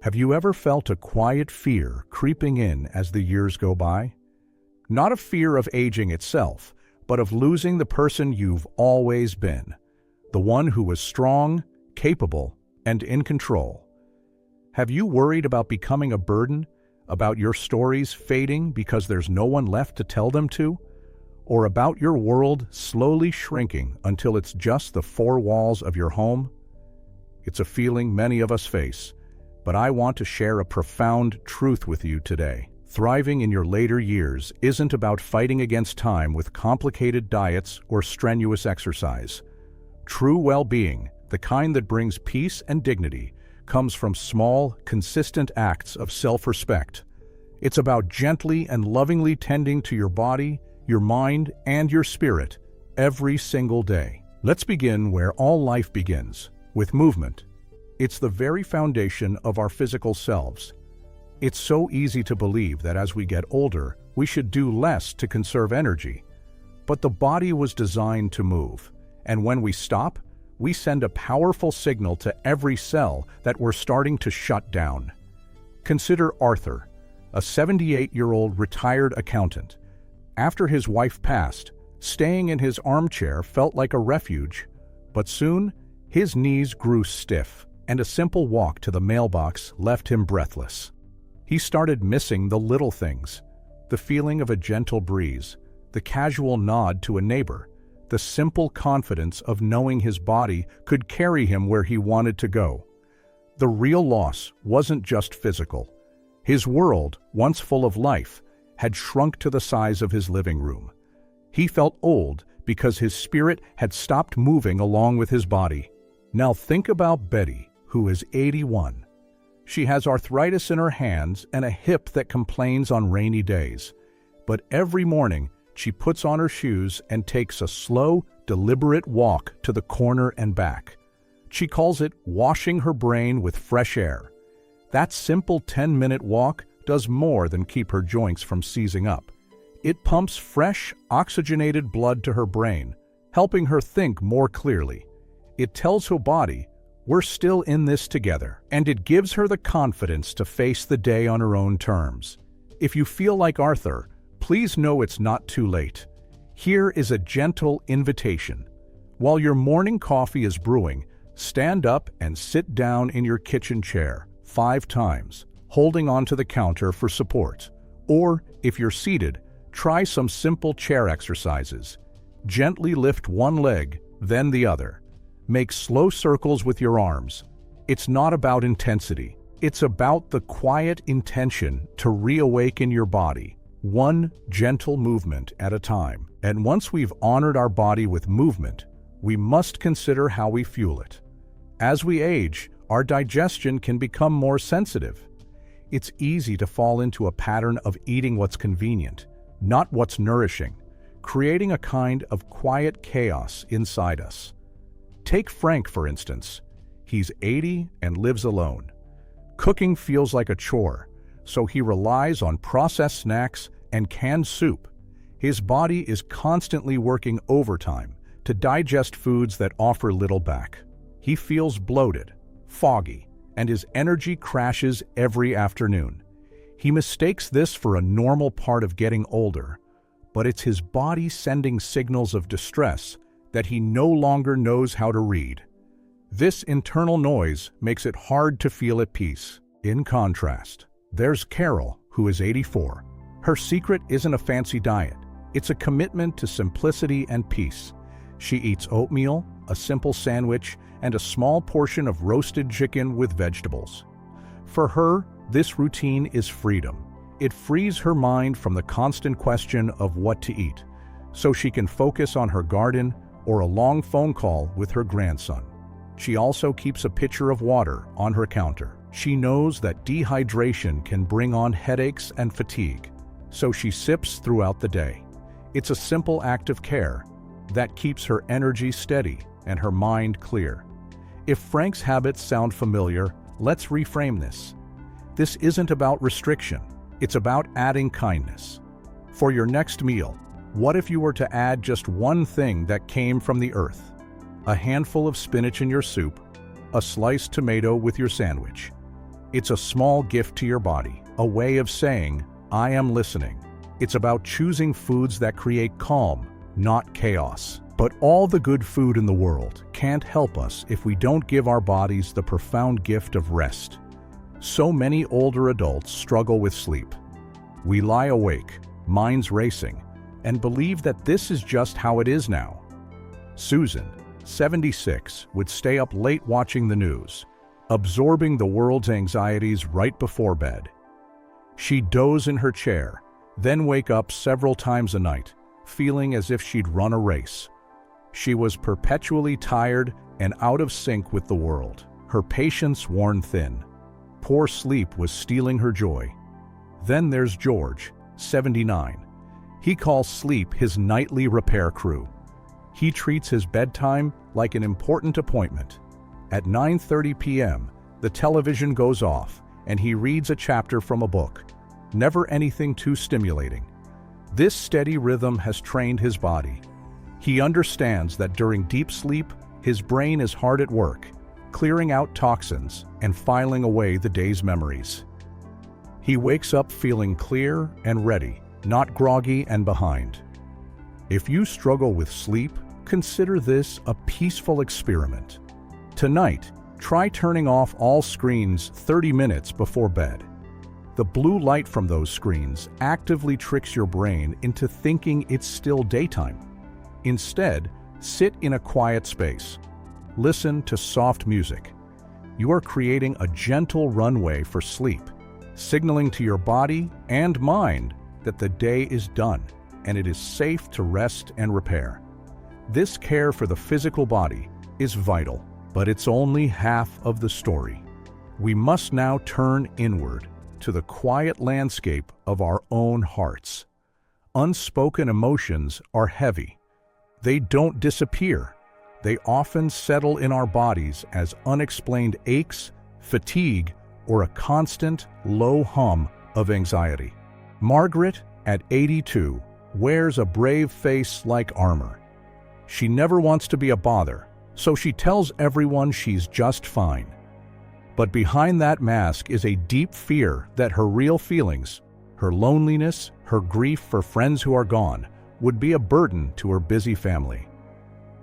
Have you ever felt a quiet fear creeping in as the years go by? Not a fear of aging itself, but of losing the person you've always been, the one who was strong, capable, and in control. Have you worried about becoming a burden, about your stories fading because there's no one left to tell them to? Or about your world slowly shrinking until it's just the four walls of your home? It's a feeling many of us face, but I want to share a profound truth with you today. Thriving in your later years isn't about fighting against time with complicated diets or strenuous exercise. True well-being, the kind that brings peace and dignity, comes from small, consistent acts of self-respect. It's about gently and lovingly tending to your body, your mind, and your spirit every single day. Let's begin where all life begins, with movement. It's the very foundation of our physical selves. It's so easy to believe that as we get older, we should do less to conserve energy. But the body was designed to move, and when we stop, we send a powerful signal to every cell that we're starting to shut down. Consider Arthur, a 78-year-old retired accountant. After his wife passed, staying in his armchair felt like a refuge, but soon his knees grew stiff, and a simple walk to the mailbox left him breathless. He started missing the little things, the feeling of a gentle breeze, the casual nod to a neighbor, the simple confidence of knowing his body could carry him where he wanted to go. The real loss wasn't just physical. His world, once full of life, had shrunk to the size of his living room. He felt old because his spirit had stopped moving along with his body. Now think about Betty, who is 81. She has arthritis in her hands and a hip that complains on rainy days. But every morning, she puts on her shoes and takes a slow, deliberate walk to the corner and back. She calls it washing her brain with fresh air. That simple 10-minute walk does more than keep her joints from seizing up. It pumps fresh, oxygenated blood to her brain, helping her think more clearly. It tells her body, we're still in this together, and it gives her the confidence to face the day on her own terms. If you feel like Arthur, please know it's not too late. Here is a gentle invitation. While your morning coffee is brewing, stand up and sit down in your kitchen chair 5 times, holding onto the counter for support. Or, if you're seated, try some simple chair exercises. Gently lift one leg, then the other. Make slow circles with your arms. It's not about intensity. It's about the quiet intention to reawaken your body, one gentle movement at a time. And once we've honored our body with movement, we must consider how we fuel it. As we age, our digestion can become more sensitive. It's easy to fall into a pattern of eating what's convenient, not what's nourishing, creating a kind of quiet chaos inside us. Take Frank, for instance. He's 80 and lives alone. Cooking feels like a chore, so he relies on processed snacks and canned soup. His body is constantly working overtime to digest foods that offer little back. He feels bloated, foggy, and his energy crashes every afternoon. He mistakes this for a normal part of getting older, but it's his body sending signals of distress that he no longer knows how to read. This internal noise makes it hard to feel at peace. In contrast, there's Carol, who is 84. Her secret isn't a fancy diet. It's a commitment to simplicity and peace. She eats oatmeal, a simple sandwich, and a small portion of roasted chicken with vegetables. For her, this routine is freedom. It frees her mind from the constant question of what to eat, so she can focus on her garden or a long phone call with her grandson. She also keeps a pitcher of water on her counter. She knows that dehydration can bring on headaches and fatigue, so she sips throughout the day. It's a simple act of care that keeps her energy steady and her mind clear. If Frank's habits sound familiar, let's reframe this. This isn't about restriction, it's about adding kindness. For your next meal, what if you were to add just one thing that came from the earth? A handful of spinach in your soup, a sliced tomato with your sandwich. It's a small gift to your body, a way of saying, I am listening. It's about choosing foods that create calm, not chaos. But all the good food in the world can't help us if we don't give our bodies the profound gift of rest. So many older adults struggle with sleep. We lie awake, minds racing, and believe that this is just how it is now. Susan, 76, would stay up late watching the news, absorbing the world's anxieties right before bed. She'd doze in her chair, then wake up several times a night, feeling as if she'd run a race. She was perpetually tired and out of sync with the world, her patience worn thin. Poor sleep was stealing her joy. Then there's George, 79. He calls sleep his nightly repair crew. He treats his bedtime like an important appointment. At 9:30 p.m., the television goes off, and he reads a chapter from a book. Never anything too stimulating. This steady rhythm has trained his body. He understands that during deep sleep, his brain is hard at work, clearing out toxins and filing away the day's memories. He wakes up feeling clear and ready, not groggy and behind. If you struggle with sleep, consider this a peaceful experiment. Tonight, try turning off all screens 30 minutes before bed. The blue light from those screens actively tricks your brain into thinking it's still daytime. Instead, sit in a quiet space. Listen to soft music. You are creating a gentle runway for sleep, signaling to your body and mind that the day is done and it is safe to rest and repair. This care for the physical body is vital, but it's only half of the story. We must now turn inward to the quiet landscape of our own hearts. Unspoken emotions are heavy. They don't disappear. They often settle in our bodies as unexplained aches, fatigue, or a constant low hum of anxiety. Margaret, at 82, wears a brave face like armor. She never wants to be a bother, so she tells everyone she's just fine. But behind that mask is a deep fear that her real feelings, her loneliness, her grief for friends who are gone, would be a burden to her busy family.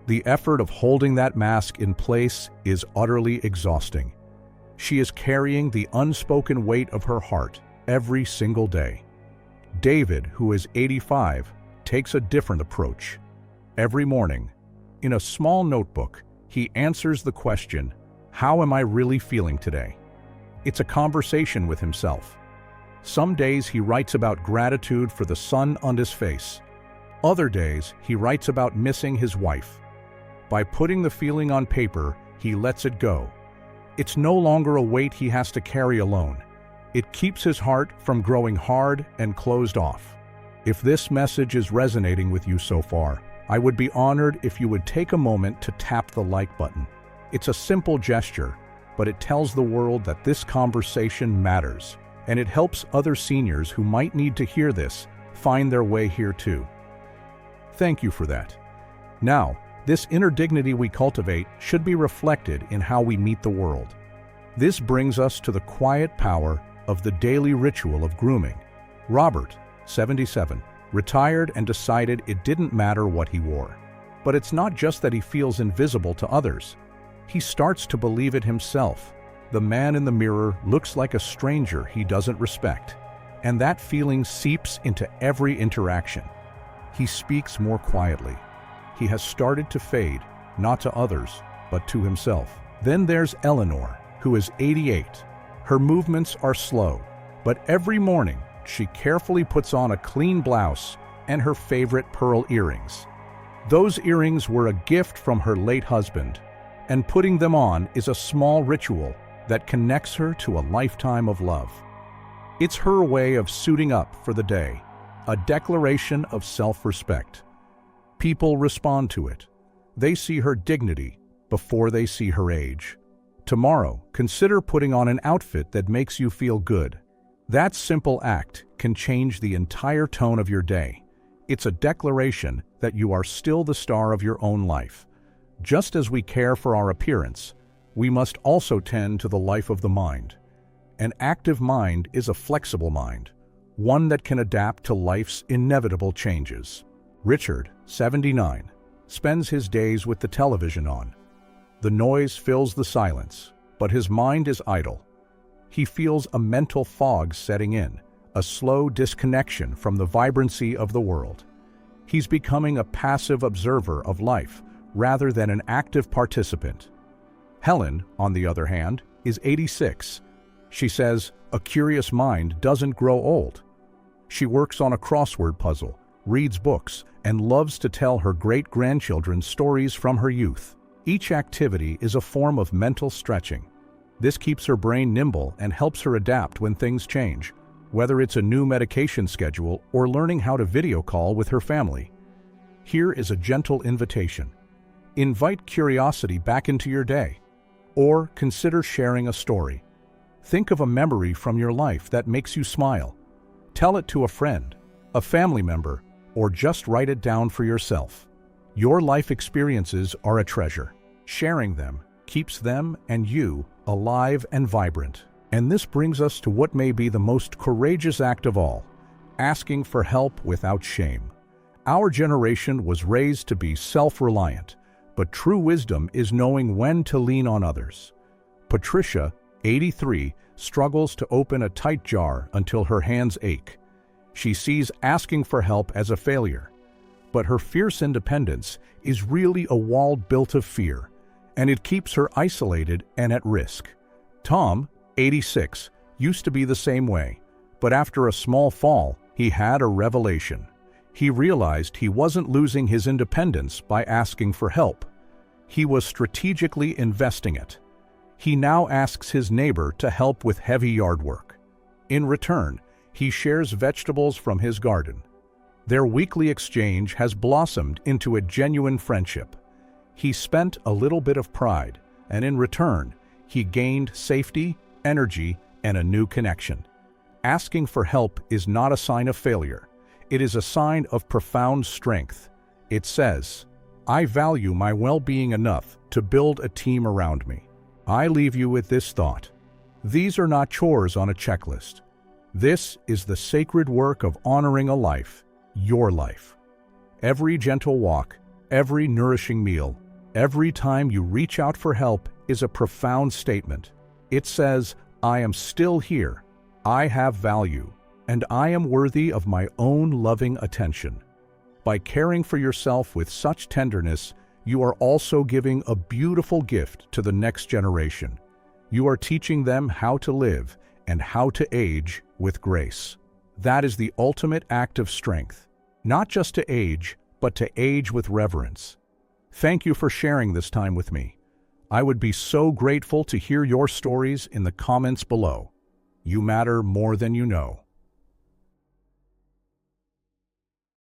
The effort of holding that mask in place is utterly exhausting. She is carrying the unspoken weight of her heart every single day. David, who is 85, takes a different approach. Every morning, in a small notebook, he answers the question, "How am I really feeling today?" It's a conversation with himself. Some days he writes about gratitude for the sun on his face. Other days, he writes about missing his wife. By putting the feeling on paper, he lets it go. It's no longer a weight he has to carry alone. It keeps his heart from growing hard and closed off. If this message is resonating with you so far, I would be honored if you would take a moment to tap the like button. It's a simple gesture, but it tells the world that this conversation matters, and it helps other seniors who might need to hear this find their way here too. Thank you for that. Now, this inner dignity we cultivate should be reflected in how we meet the world. This brings us to the quiet power of the daily ritual of grooming. Robert, 77, retired and decided it didn't matter what he wore. But it's not just that he feels invisible to others. He starts to believe it himself. The man in the mirror looks like a stranger he doesn't respect, and that feeling seeps into every interaction. He speaks more quietly. He has started to fade, not to others, but to himself. Then there's Eleanor, who is 88. Her movements are slow, but every morning she carefully puts on a clean blouse and her favorite pearl earrings. Those earrings were a gift from her late husband, and putting them on is a small ritual that connects her to a lifetime of love. It's her way of suiting up for the day, a declaration of self-respect. People respond to it. They see her dignity before they see her age. Tomorrow, consider putting on an outfit that makes you feel good. That simple act can change the entire tone of your day. It's a declaration that you are still the star of your own life. Just as we care for our appearance, we must also tend to the life of the mind. An active mind is a flexible mind, one that can adapt to life's inevitable changes. Richard, 79, spends his days with the television on. The noise fills the silence, but his mind is idle. He feels a mental fog setting in, a slow disconnection from the vibrancy of the world. He's becoming a passive observer of life rather than an active participant. Helen, on the other hand, is 86. She says, a curious mind doesn't grow old. She works on a crossword puzzle, reads books, and loves to tell her great-grandchildren stories from her youth. Each activity is a form of mental stretching. This keeps her brain nimble and helps her adapt when things change, whether it's a new medication schedule or learning how to video call with her family. Here is a gentle invitation. Invite curiosity back into your day, or consider sharing a story. Think of a memory from your life that makes you smile. Tell it to a friend, a family member, or just write it down for yourself. Your life experiences are a treasure. Sharing them keeps them and you alive and vibrant. And this brings us to what may be the most courageous act of all, asking for help without shame. Our generation was raised to be self-reliant, but true wisdom is knowing when to lean on others. Patricia, 83, struggles to open a tight jar until her hands ache. She sees asking for help as a failure, but her fierce independence is really a wall built of fear, and it keeps her isolated and at risk. Tom, 86, used to be the same way, but after a small fall, he had a revelation. He realized he wasn't losing his independence by asking for help. He was strategically investing it. He now asks his neighbor to help with heavy yard work. In return, he shares vegetables from his garden. Their weekly exchange has blossomed into a genuine friendship. He spent a little bit of pride, and in return, he gained safety, energy, and a new connection. Asking for help is not a sign of failure. It is a sign of profound strength. It says, I value my well-being enough to build a team around me. I leave you with this thought. These are not chores on a checklist. This is the sacred work of honoring a life, your life. Every gentle walk, every nourishing meal, every time you reach out for help is a profound statement. It says, I am still here, I have value, and I am worthy of my own loving attention. By caring for yourself with such tenderness, you are also giving a beautiful gift to the next generation. You are teaching them how to live and how to age with grace. That is the ultimate act of strength, not just to age, but to age with reverence. Thank you for sharing this time with me. I would be so grateful to hear your stories in the comments below. You matter more than you know.